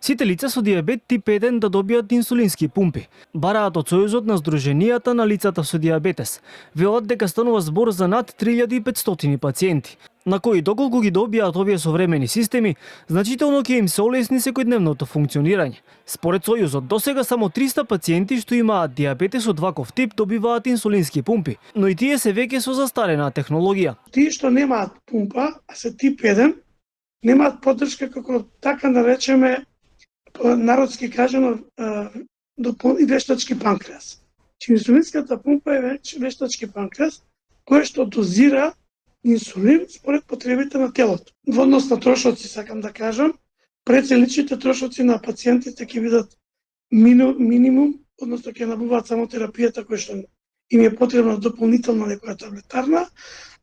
Сите лица со диабет тип 1 да добијат инсулински пумпи. Бараат од Сојузот на Сдруженијата на лицата со диабетес. Велат дека станува збор за над 3500 пациенти, на кои доколку ги добијат овие современи системи, значително ќе им се олесни секојдневното функционирање. Според Сојузот, досега само 300 пациенти што имаат диабетес од ваков тип добиваат инсулински пумпи, но и тие се веќе со застарена технологија. Тие што немаат пумпа, а се тип 1, немаат поддршка како така наречеме народски кажано вештачки панкреас. Инсулинската пумпа е вештачки панкреас кој што дозира инсулин според потребите на телото. Во однос на трошоци, сакам да кажам, прецеличните трошоци на пациентите ќе бидат минимум, односно ќе набуваат само терапијата која што им е потребна дополнително некоја таблетарна,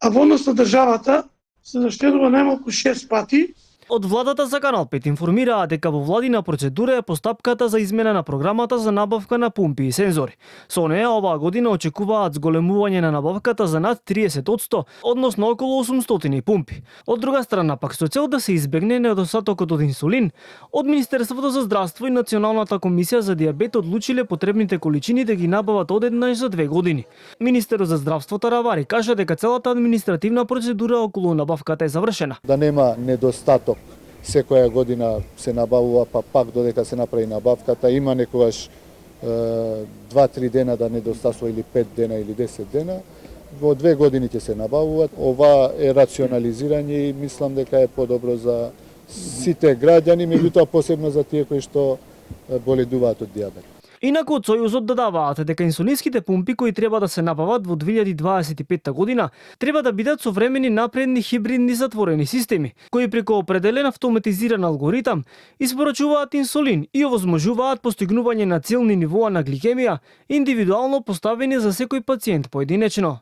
а во однос на државата се заштедува најмалку 6 пати. Од владата за Канал 5 информираа дека во владина процедура е постапката за измена на програмата за набавка на пумпи и сензори. Со неа оваа година очекуваат зголемување на набавката за над 30%, односно околу 800 пумпи. Од друга страна пак со цел да се избегне недостатокот од инсулин, од Министерството за здравство и Националната комисија за диабет одлучиле потребните количини да ги набават одеднаш за 2 години. Министерот за здравство Таравари кажа дека целата административна процедура околу набавката е завршена. Да нема недостаток секоја година се набавува, па пак додека се направи набавката, има некогаш 2-3 дена да недостасува или 5 дена или 10 дена. Во 2 години ќе се набавуваат. Ова е рационализирање и мислам дека е подобро за сите граѓани, меѓутоа посебно за тие кои што боледуваат од диабет. Инаку од Сојузот додаваат дека инсулинските пумпи кои треба да се набават во 2025 година треба да бидат современи напредни хибридни затворени системи, кои преку определен автоматизиран алгоритам испорачуваат инсулин и овозможуваат постигнување на целни нивоа на гликемија, индивидуално поставени за секој пациент поединечно.